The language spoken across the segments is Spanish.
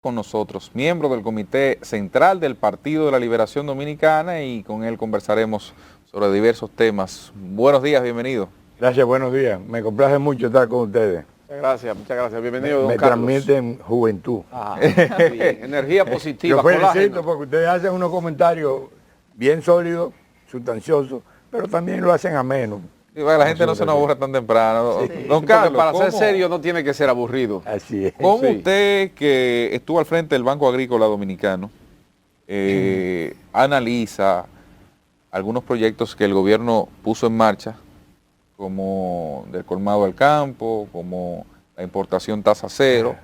Con nosotros, miembro del Comité Central del Partido de la Liberación Dominicana, y con él conversaremos sobre diversos temas. Buenos días, bienvenido. Gracias, buenos días. Me complace mucho estar con ustedes. Muchas gracias. Bienvenido, don Me Carlos. transmiten juventud. Bien. Energía positiva, Los felicito colágeno. porque ustedes hacen unos comentarios bien sólidos, sustanciosos, pero también lo hacen ameno. Sí, la gente no se nos aburre tan temprano. Sí. Don Carlos, Para ser ¿cómo- serio no tiene que ser aburrido. Así es. ¿Cómo Sí. usted, que estuvo al frente del Banco Agrícola Dominicano, analiza algunos proyectos que el gobierno puso en marcha, como del colmado al campo, como la importación tasa cero?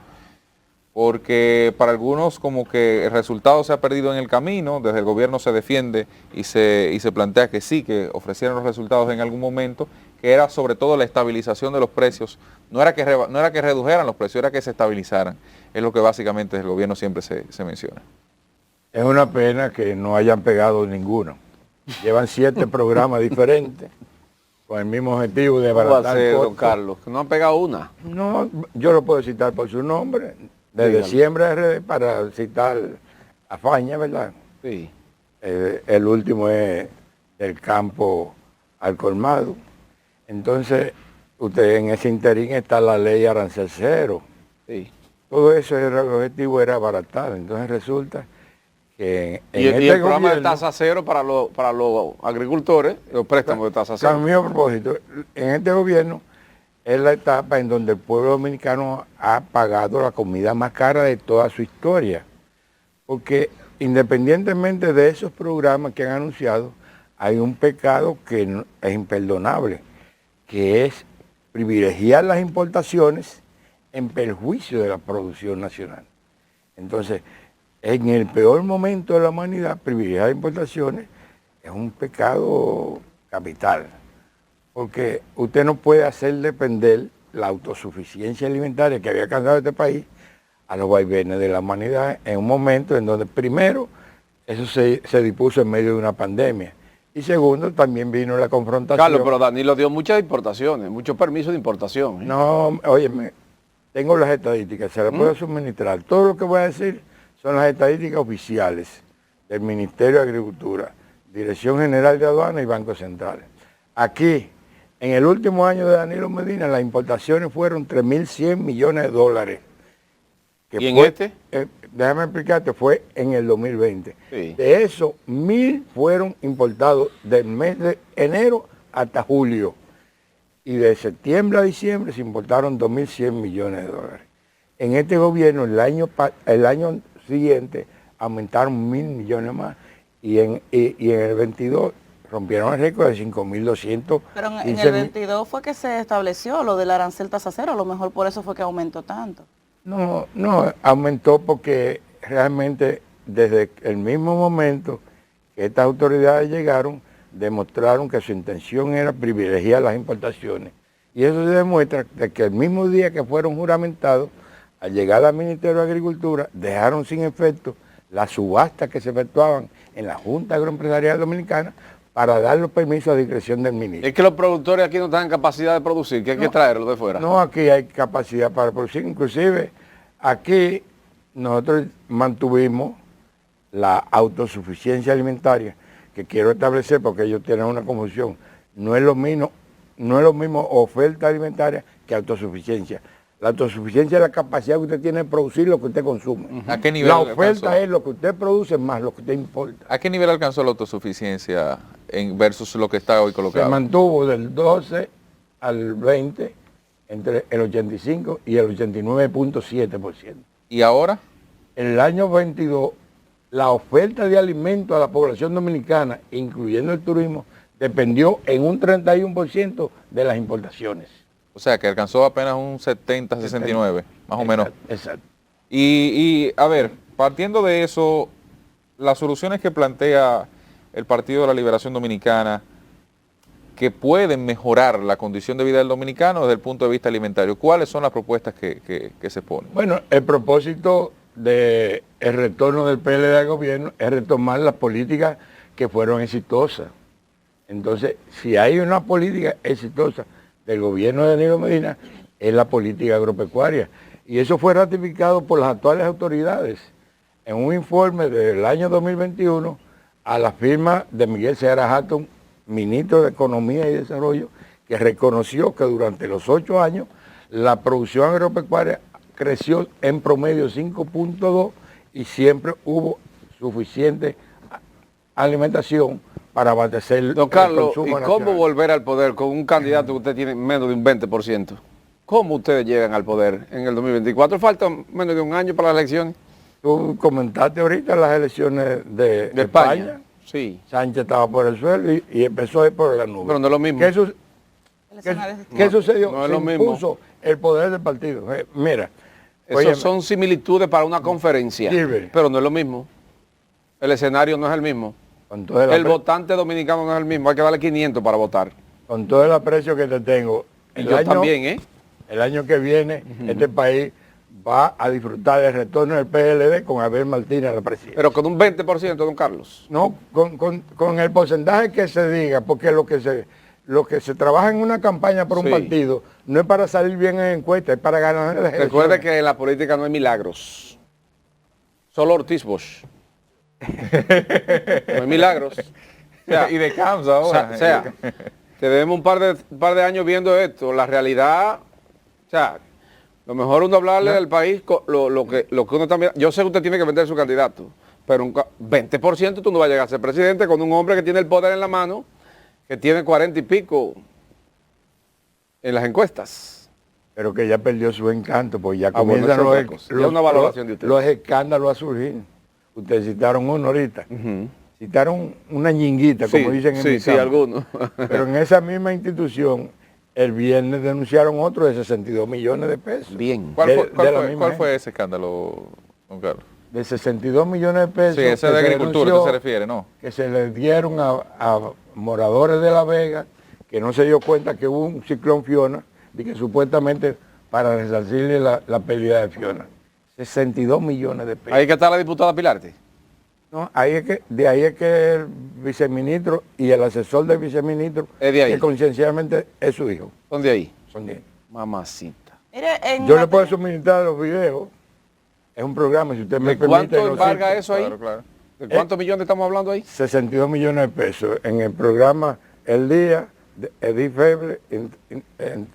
Porque para algunos como que el resultado se ha perdido en el camino, desde el gobierno se defiende y se plantea que sí, que ofrecieron los resultados en algún momento, que era sobre todo la estabilización de los precios. No era que redujeran los precios, era que se estabilizaran. Es lo que básicamente el gobierno siempre se menciona. Es una pena que no hayan pegado ninguno. Llevan 7 programas diferentes con el mismo objetivo de ¿Cómo va a abaratar ser, don costos. Carlos? Que no han pegado una. No, yo lo puedo citar por su nombre, desde Dígalo. Siembra RD, para citar a Faña, ¿verdad? Sí. El último es del campo al colmado. Entonces, usted en ese interín está la ley arancel cero. Sí. Todo eso era, el objetivo era abaratar. Entonces resulta que Y el programa de tasa cero para los agricultores, los préstamos de tasa cero. Cambió a propósito. En este gobierno es la etapa en donde el pueblo dominicano ha pagado la comida más cara de toda su historia. Porque independientemente de esos programas que han anunciado, hay un pecado que es imperdonable, que es privilegiar las importaciones en perjuicio de la producción nacional. Entonces, en el peor momento de la humanidad, privilegiar las importaciones es un pecado capital, porque usted no puede hacer depender la autosuficiencia alimentaria que había alcanzado este país a los vaivenes de la humanidad en un momento en donde primero eso se dispuso en medio de una pandemia y segundo también vino la confrontación. Carlos, pero Danilo dio muchas importaciones, muchos permisos de importación. No, óyeme, tengo las estadísticas, se las puedo suministrar. Todo lo que voy a decir son las estadísticas oficiales del Ministerio de Agricultura, Dirección General de Aduanas y Banco Central. Aquí, en el último año de Danilo Medina, las importaciones fueron 3.100 millones de dólares. Que ¿Y en fue, este? déjame explicarte, fue en el 2020. Sí. De eso, 1.000 fueron importados del mes de enero hasta julio. Y de septiembre a diciembre se importaron 2.100 millones de dólares. En este gobierno, el año siguiente, aumentaron 1.000 millones más. Y en el 22 rompieron el récord de 5.200. Pero en el 22 fue que se estableció lo del arancel tasa cero, a lo mejor por eso fue que aumentó tanto. No, aumentó porque realmente desde el mismo momento que estas autoridades llegaron, demostraron que su intención era privilegiar las importaciones. Y eso se demuestra de que el mismo día que fueron juramentados, al llegar al Ministerio de Agricultura, dejaron sin efecto las subastas que se efectuaban en la Junta Agroempresarial Dominicana para dar los permisos a discreción del ministro. Es que los productores aquí no están en capacidad de producir, que hay que traerlos de fuera. No, aquí hay capacidad para producir. Inclusive, aquí nosotros mantuvimos la autosuficiencia alimentaria, que quiero establecer porque ellos tienen una confusión. No es lo mismo oferta alimentaria que autosuficiencia. La autosuficiencia es la capacidad que usted tiene de producir lo que usted consume. ¿A qué nivel La alcanzó? oferta es lo que usted produce más lo que usted importa. ¿A qué nivel alcanzó la autosuficiencia versus lo que está hoy Se colocado? mantuvo del 12 al 20 entre el 85 y el 89.7%. ¿Y ahora? En el año 22, la oferta de alimentos a la población dominicana, incluyendo el turismo, dependió en un 31% de las importaciones. O sea, que alcanzó apenas un 70, 69, más o menos. Exacto. Y a ver, partiendo de eso, las soluciones que plantea el Partido de la Liberación Dominicana, que pueden mejorar la condición de vida del dominicano desde el punto de vista alimentario, ¿cuáles son las propuestas que se ponen? Bueno, el propósito del retorno del PLD al gobierno es retomar las políticas que fueron exitosas. Entonces, si hay una política exitosa del gobierno de Danilo Medina, es la política agropecuaria. Y eso fue ratificado por las actuales autoridades en un informe del año 2021 a la firma de Miguel Seara Hatton, ministro de Economía y Desarrollo, que reconoció que durante los 8 años la producción agropecuaria creció en promedio 5.2 y siempre hubo suficiente alimentación para abastecer Don Carlos, el consumo ¿y cómo nacional. volver al poder con un candidato que usted tiene menos de un 20%? ¿Cómo ustedes llegan al poder en el 2024? Falta menos de un año para las elecciones. Tú comentaste ahorita las elecciones de De España. España. Sí. Sánchez estaba por el suelo y empezó a ir por la nube. Pero no es lo mismo. ¿Qué sucedió? no es Se lo mismo. impuso el poder del partido. Mira, Esos óyeme, son similitudes para una conferencia, Sirve. pero no es lo mismo. El escenario no es el mismo. con todo el El apre- votante dominicano no es el mismo. Hay que darle 500 para votar. con todo el aprecio que te tengo, Y yo también, ¿eh? el año que viene este país va a disfrutar del retorno del PLD con Abel Martínez a la presidencia. Pero con un 20%, don Carlos. No, con el porcentaje que se diga, porque lo que se trabaja en una campaña por un Sí. partido no es para salir bien en encuesta, es para ganar las elecciones. Recuerde que en la política no hay milagros. Solo Ortiz Bosch. No hay milagros. O sea, y de Camps ahora. O sea, tenemos un par de años viendo esto. La realidad, o sea, lo mejor uno hablarle al país lo que uno está mirando. Yo sé que usted tiene que vender su candidato, pero un 20% tú no vas a llegar a ser presidente con un hombre que tiene el poder en la mano, que tiene 40 y pico en las encuestas. Pero que ya perdió su encanto, porque ya Bueno, comienzan eso es otra cosa. Ya una valoración de usted. los escándalos a surgir. Ustedes citaron uno ahorita. Citaron una ñinguita, como dicen en mi sí, campo. algunos. Pero en esa misma institución, el viernes denunciaron otro de 62 millones de pesos. Bien. ¿Cuál, de- fue, de la cuál misma fue ese escándalo, don Carlos? De 62 millones de pesos. Sí, ese que de se agricultura, denunció, ¿usted se refiere, no? que se le dieron a moradores de La Vega, que no se dio cuenta que hubo un ciclón Fiona, y que supuestamente para resarcirle la pérdida de Fiona. 62 millones de pesos. Ahí que está la diputada Pilarte. No, de ahí es que el viceministro y el asesor del viceministro, Es de ahí. que conciencialmente es su hijo. ¿Dónde ahí? Son de ahí. Mamacita. Mire, en Yo le materia- puedo suministrar los videos. Es un programa, si usted me ¿De permite. cuánto lo embarga cito. eso ahí? Claro, claro. ¿De cuántos millones estamos hablando ahí? 62 millones de pesos en el programa El Día de Edith Feble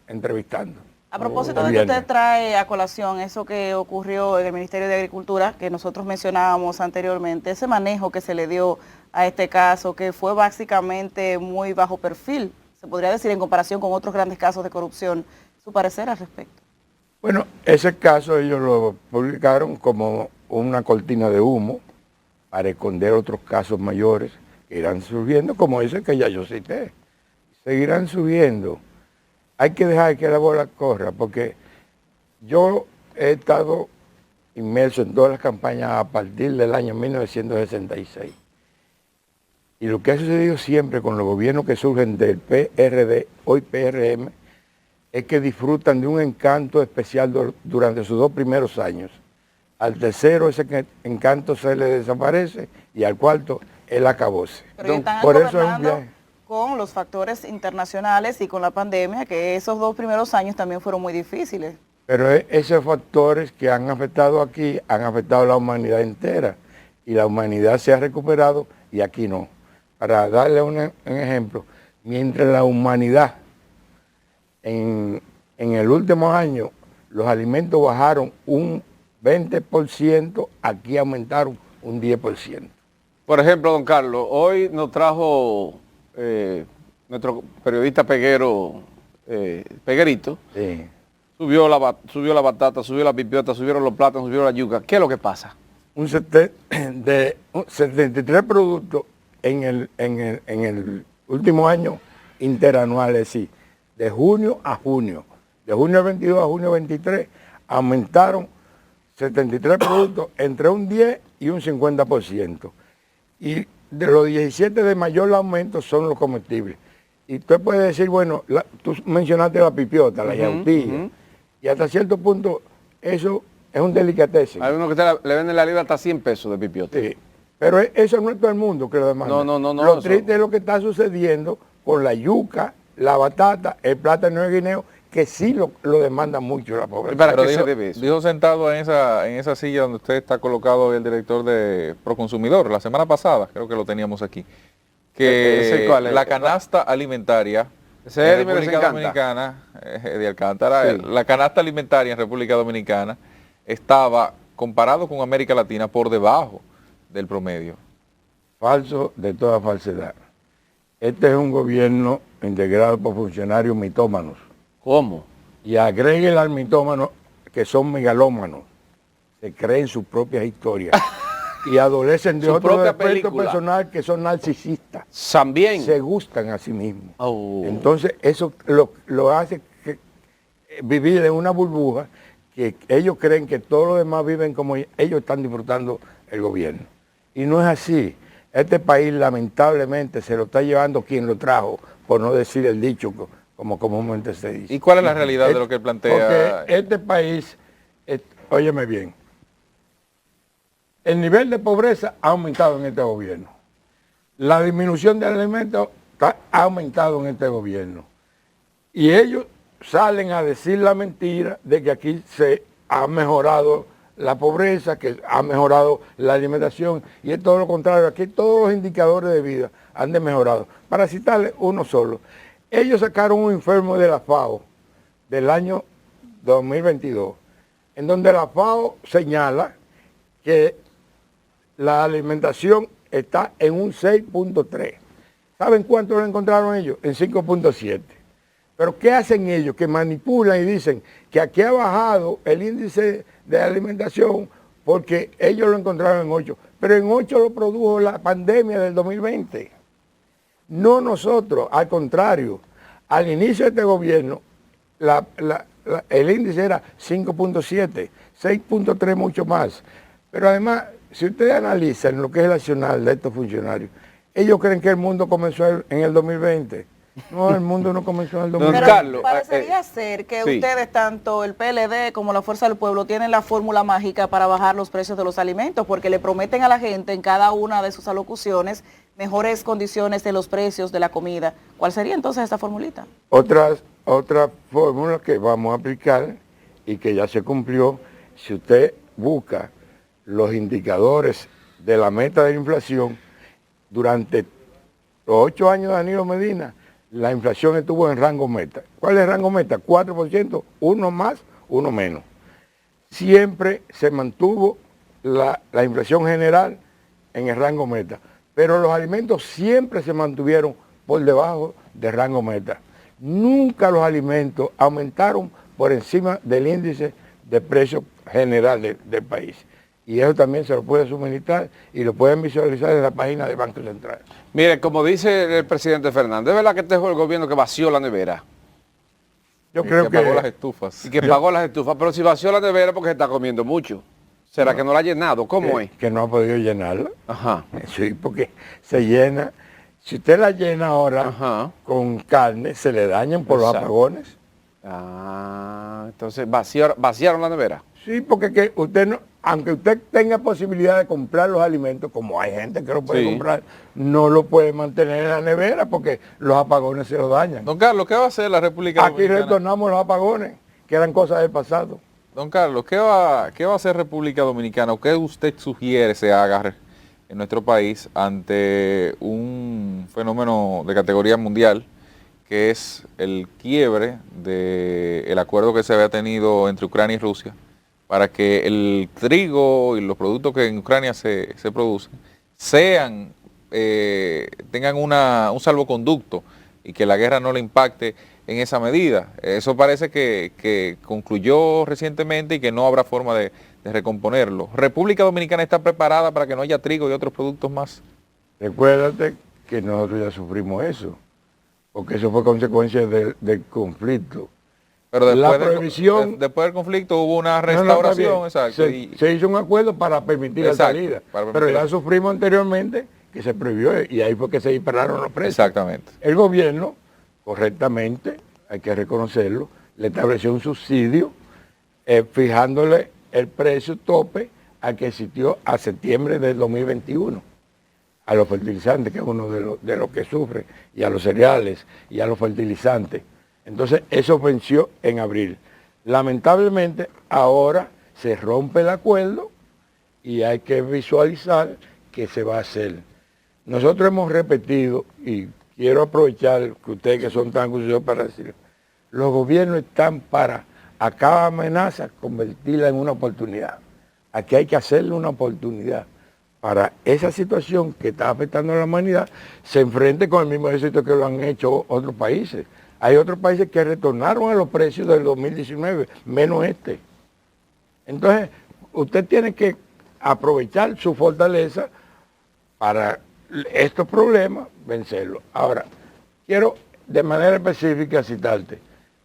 entrevistando. A propósito El de que viernes. usted trae a colación eso que ocurrió en el Ministerio de Agricultura, que nosotros mencionábamos anteriormente, ese manejo que se le dio a este caso, que fue básicamente muy bajo perfil, se podría decir en comparación con otros grandes casos de corrupción, su parecer al respecto. Bueno, ese caso ellos lo publicaron como una cortina de humo para esconder otros casos mayores que irán surgiendo, como ese que ya yo cité. Seguirán subiendo. Hay que dejar que la bola corra, porque yo he estado inmerso en todas las campañas a partir del año 1966. Y lo que ha sucedido siempre con los gobiernos que surgen del PRD, hoy PRM, es que disfrutan de un encanto especial durante sus 2 primeros años. Al tercero ese encanto se le desaparece y al cuarto él acabóse. Pero ellos están Por eso es un gobernando viaje. con los factores internacionales y con la pandemia, que esos 2 primeros años también fueron muy difíciles. Pero esos factores que han afectado aquí han afectado a la humanidad entera y la humanidad se ha recuperado y aquí no. Para darle un ejemplo, mientras la humanidad en el último año los alimentos bajaron un 20%, aquí aumentaron un 10%. Por ejemplo, don Carlos, hoy nos trajo nuestro periodista peguero, Peguerito, Sí. subió la batata, subió la pipiota, subieron los plátanos, subió la yuca. ¿Qué es lo que pasa? Un 73 productos en el último año interanual, es decir, de junio a junio, de junio 22 a junio 23, aumentaron 73 productos entre un 10 y un 50%. Y de los 17 de mayor aumento son los comestibles. Y usted puede decir, bueno, tú mencionaste la pipiota, la yautilla, y hasta cierto punto eso es un delicatessen. Hay uno que le venden la libra hasta 100 pesos de pipiota. Sí, pero eso no es todo el mundo que lo demanda. No, Lo eso- triste es lo que está sucediendo con la yuca, la batata, el plátano de guineo que sí lo demanda mucho la pobreza. ¿Para Pero qué dijo, se debe eso? dijo sentado en esa silla donde usted está colocado, el director de Proconsumidor, la semana pasada, creo que lo teníamos aquí, ¿Ese que cuál es? la canasta alimentaria Ese en es Eddie República Meneses Dominicana, de Alcántara, Sí. la canasta alimentaria en República Dominicana estaba, comparado con América Latina, por debajo del promedio. Falso de toda falsedad. Este es un gobierno integrado por funcionarios mitómanos. ¿Cómo? Y agreguen al mitómano que son megalómanos, se creen sus propias historias y adolecen de Su otro propia defecto película. personal que son narcisistas. También. Se gustan a sí mismos. Oh. Entonces eso lo hace vivir en una burbuja que ellos creen que todos los demás viven como ellos están disfrutando el gobierno. Y no es así. Este país lamentablemente se lo está llevando quien lo trajo, por no decir el dicho como comúnmente se dice. ¿Y cuál es la realidad de lo que él plantea? Porque este país, óyeme bien, el nivel de pobreza ha aumentado en este gobierno. La disminución de alimentos ha aumentado en este gobierno. Y ellos salen a decir la mentira de que aquí se ha mejorado la pobreza, que ha mejorado la alimentación, y es todo lo contrario. Aquí todos los indicadores de vida han mejorado. Para citarle uno solo, ellos sacaron un informe de la FAO del año 2022, en donde la FAO señala que la alimentación está en un 6.3. ¿Saben cuánto lo encontraron ellos? En 5.7. Pero ¿qué hacen ellos? Que manipulan y dicen que aquí ha bajado el índice de alimentación porque ellos lo encontraron en 8. Pero en 8 lo produjo la pandemia del 2020. No nosotros, al contrario. Al inicio de este gobierno, el índice era 5.7, 6.3 mucho más. Pero además, si ustedes analizan lo que es el accionar de estos funcionarios, ellos creen que el mundo comenzó en el 2020. No, el mundo no comenzó en el 2020. Pero Carlos, parecería ser que sí. ustedes, tanto el PLD como la Fuerza del Pueblo, tienen la fórmula mágica para bajar los precios de los alimentos, porque le prometen a la gente en cada una de sus alocuciones mejores condiciones de los precios de la comida. ¿Cuál sería entonces esta formulita? Otra fórmula que vamos a aplicar y que ya se cumplió, si usted busca los indicadores de la meta de inflación, durante los 8 años de Danilo Medina, la inflación estuvo en rango meta. ¿Cuál es el rango meta? 4%, uno más, uno menos. Siempre se mantuvo la inflación general en el rango meta, pero los alimentos siempre se mantuvieron por debajo del rango meta. Nunca los alimentos aumentaron por encima del índice de precio general del país. Y eso también se lo puede suministrar y lo pueden visualizar en la página del Banco Central. Mire, como dice el presidente Fernández, ¿es verdad que este fue el gobierno que vació la nevera? Yo creo que pagó las estufas. Y que pagó las estufas, pero si vació la nevera porque se está comiendo mucho. ¿Será que no la ha llenado? ¿Cómo es? que no ha podido llenarla. Ajá. Sí, porque se llena. Si usted la llena ahora Ajá. con carne, se le dañan por los Exacto. apagones. Ah, entonces vaciaron la nevera. Sí, porque que usted no, aunque usted tenga posibilidad de comprar los alimentos, como hay gente que lo puede Sí. comprar, no lo puede mantener en la nevera porque los apagones se lo dañan. Don Carlos, ¿qué va a hacer la República Aquí Dominicana? retornamos los apagones, que eran cosas del pasado. Don Carlos, ¿qué va a hacer República Dominicana o qué usted sugiere se haga en nuestro país ante un fenómeno de categoría mundial, que es el quiebre del acuerdo que se había tenido entre Ucrania y Rusia para que el trigo y los productos que en Ucrania se producen tengan un salvoconducto y que la guerra no le impacte en esa medida? Eso parece que concluyó recientemente y que no habrá forma de recomponerlo. ¿República Dominicana está preparada para que no haya trigo y otros productos más? Recuérdate que nosotros ya sufrimos eso, porque eso fue consecuencia del conflicto. Pero después, La prohibición- después del conflicto hubo una No, no, está restauración, bien. exacto. Se hizo un acuerdo para permitir Exacto, la salida, para pero permitir ya la- sufrimos anteriormente que se prohibió y ahí fue que se dispararon los precios. Exactamente. El gobierno, correctamente, hay que reconocerlo, le estableció un subsidio fijándole el precio tope al que existió a septiembre del 2021 a los fertilizantes, que es uno de los que sufre, y a los cereales y a los fertilizantes. Entonces eso venció en abril. Lamentablemente ahora se rompe el acuerdo y hay que visualizar qué se va a hacer. Nosotros hemos repetido, y quiero aprovechar que ustedes que son tan curiosos para decir, los gobiernos están para a cada amenaza convertirla en una oportunidad. Aquí hay que hacerle una oportunidad para esa situación que está afectando a la humanidad, se enfrente con el mismo éxito que lo han hecho otros países. Hay otros países que retornaron a los precios del 2019, menos este. Entonces, usted tiene que aprovechar su fortaleza para estos problemas, vencerlos. Ahora, quiero de manera específica citarte.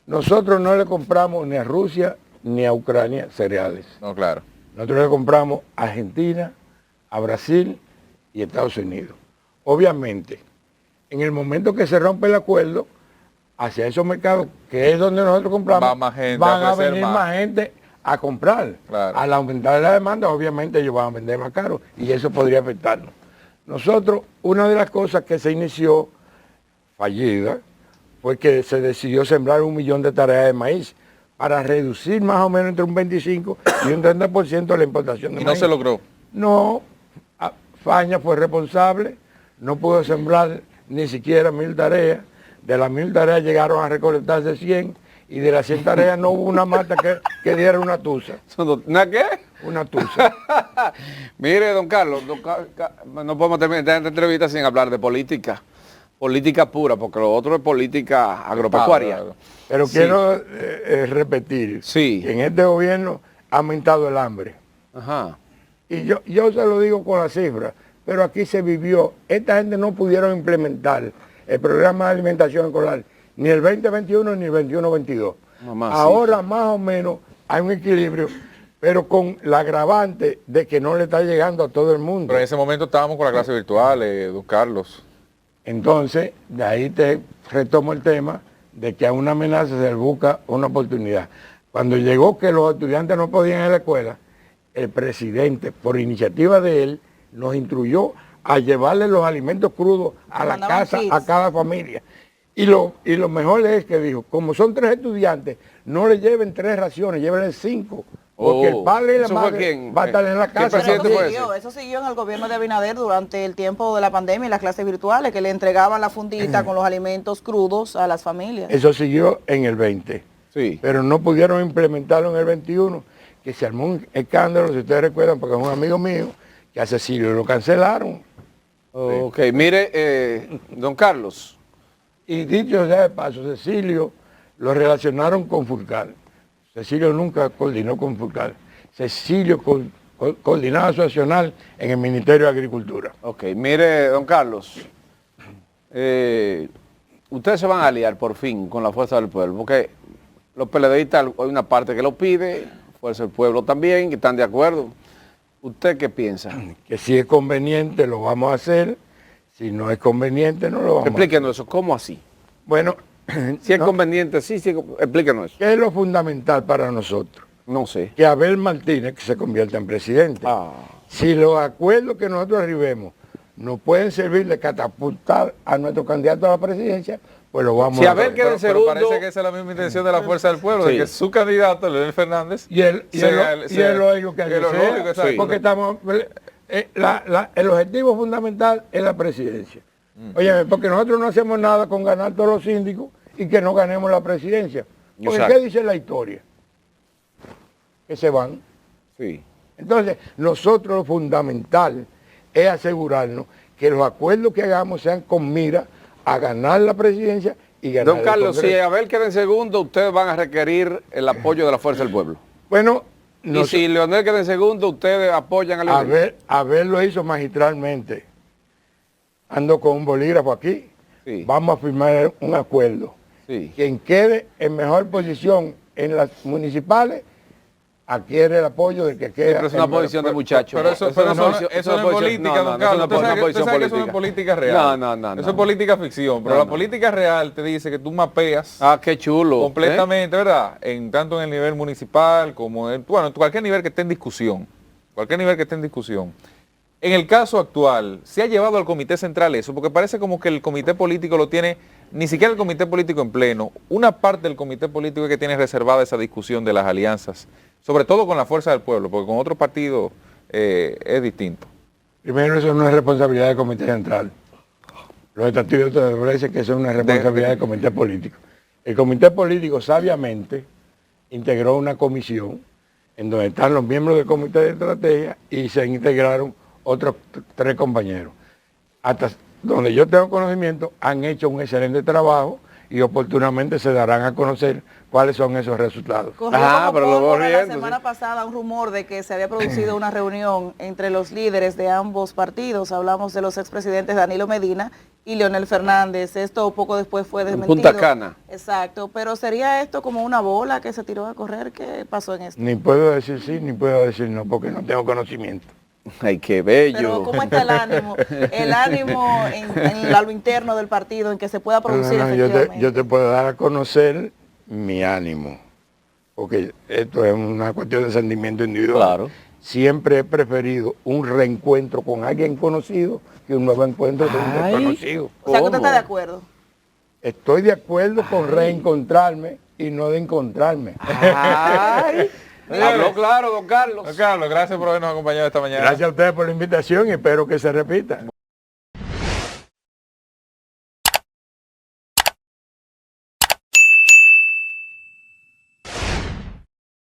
Nosotros no le compramos ni a Rusia ni a Ucrania cereales. No, claro. Nosotros le compramos a Argentina, a Brasil y Estados Unidos. Obviamente, en el momento que se rompe el acuerdo, hacia esos mercados, que es donde nosotros compramos, van a venir más gente a comprar. Claro. Al aumentar la demanda, obviamente ellos van a vender más caro y eso podría afectarnos. Nosotros, una de las cosas que se inició fallida fue que se decidió sembrar 1 millón de tareas de maíz para reducir más o menos entre un 25 y un 30% la importación de maíz. Y no se logró. No, Faña fue responsable, no pudo sembrar ni siquiera 1000 tareas. De las 1000 tareas llegaron a recolectarse 100 y de las 100 tareas no hubo una mata que diera una tusa. ¿Una qué? Una tusa. Mire, don Carlos, no podemos terminar esta entrevista sin hablar de política. Política pura, porque lo otro es política agropecuaria. Pero Sí. quiero repetir Sí. que en este gobierno ha aumentado el hambre. Ajá. Y yo se lo digo con las cifras, pero aquí se vivió. Esta gente no pudieron implementar el programa de alimentación escolar, ni el 2021 ni el 21-22. Ahora más o menos hay un equilibrio, pero con la agravante de que no le está llegando a todo el mundo. Pero en ese momento estábamos con la clase virtual, don Carlos. Entonces, de ahí te retomo el tema de que a una amenaza se le busca una oportunidad. Cuando llegó que los estudiantes no podían ir a la escuela, el presidente, por iniciativa de él, nos instruyó a llevarle los alimentos crudos a la casa, a cada familia. Y lo mejor es que dijo, como son 3 estudiantes, no le lleven 3 raciones, llévenle 5. Porque el padre y la madre va a estar en la casa. Eso siguió en el gobierno de Abinader durante el tiempo de la pandemia y las clases virtuales, que le entregaban la fundita con los alimentos crudos a las familias. Eso siguió en el 20. Sí. Pero no pudieron implementarlo en el 21, que se armó un escándalo, si ustedes recuerdan, porque es un amigo mío, que a Cecilio lo cancelaron. Ok, mire, don Carlos. Y dicho sea de paso, Cecilio lo relacionaron con Fulcar. Cecilio nunca coordinó con Fulcar. Cecilio coordinaba su accional en el Ministerio de Agricultura. Ok, mire, don Carlos. Ustedes se van a aliar por fin con la Fuerza del Pueblo, porque los PLDistas, hay una parte que lo pide, Fuerza del Pueblo también, que están de acuerdo. ¿Usted qué piensa? Que si es conveniente lo vamos a hacer, si no es conveniente no lo vamos a hacer. Explíquenos eso, ¿cómo así? Bueno, Si es conveniente, sí, explíquenos eso. ¿qué es lo fundamental para nosotros? No sé. Que Abel Martínez que se convierta en presidente. Si los acuerdos que nosotros arribemos nos pueden servir de catapultar a nuestro candidato a la presidencia, pues lo vamos Si a Abel hacer. queda en segundo... Pero parece que esa es la misma intención de la Fuerza del Pueblo, Sí. de que su candidato, Leonel Fernández, Y es lógico que así sea, exacto. porque estamos, el objetivo fundamental es la presidencia. Oye, porque nosotros no hacemos nada con ganar todos los síndicos y que no ganemos la presidencia. Porque Exacto. ¿qué dice la historia? Que se van. Sí. Entonces, nosotros lo fundamental es asegurarnos que los acuerdos que hagamos sean con mira a ganar la presidencia y ganar Don el Carlos, si Congreso. Abel queda en segundo, ustedes van a requerir el apoyo de la Fuerza del Pueblo. Bueno, Y si Leonel queda en segundo, ustedes apoyan a Leonel. Abel lo hizo magistralmente. Ando con un bolígrafo aquí. Sí. Vamos a firmar un acuerdo. Sí. Quien quede en mejor posición en las municipales adquiere el apoyo del que queda. Pero es una en posición de muchachos. Pero eso no es política, don Carlos. Usted sabe que eso no es política real. No. Eso es política ficción. Pero la política real te dice que tú mapeas Ah, qué chulo. completamente, ¿verdad? Tanto en el nivel municipal como en cualquier nivel que esté en discusión. Cualquier nivel que esté en discusión. En el caso actual, ¿se ha llevado al Comité Central eso? Porque parece como que el Comité Político lo tiene ni siquiera el comité político en pleno, una parte del comité político es que tiene reservada esa discusión de las alianzas, sobre todo con la fuerza del pueblo, porque con otros partidos es distinto. Primero, eso no es responsabilidad del comité central. Los estatutos establecen que eso es una responsabilidad del comité político. El comité político sabiamente integró una comisión en donde están los miembros del comité de estrategia y se integraron otros 3 compañeros. Hasta donde yo tengo conocimiento, han hecho un excelente trabajo y oportunamente se darán a conocer cuáles son esos resultados. Corrió Ajá, como pero lo pólvora voy la riendo, semana sí. pasada un rumor de que se había producido una reunión entre los líderes de ambos partidos. Hablamos de los expresidentes Danilo Medina y Leonel Fernández. Esto poco después fue desmentido. Punta Cana. Exacto, pero ¿sería esto como una bola que se tiró a correr? ¿Qué pasó en esto? Ni puedo decir sí, ni puedo decir no, porque no tengo conocimiento. Ay, qué Pero bello. ¿cómo está el ánimo? El ánimo en lo interno del partido, en que se pueda producir efectivamente. Yo te puedo dar a conocer mi ánimo, porque esto es una cuestión de sentimiento individual. Claro. Siempre he preferido un reencuentro con alguien conocido que un nuevo encuentro con un desconocido. O sea, que usted está de ¿Cómo? acuerdo. Estoy de acuerdo con reencontrarme y no de encontrarme. Ay. Habló claro, don Carlos. Don Carlos, gracias por habernos acompañado esta mañana. Gracias a ustedes por la invitación y espero que se repita.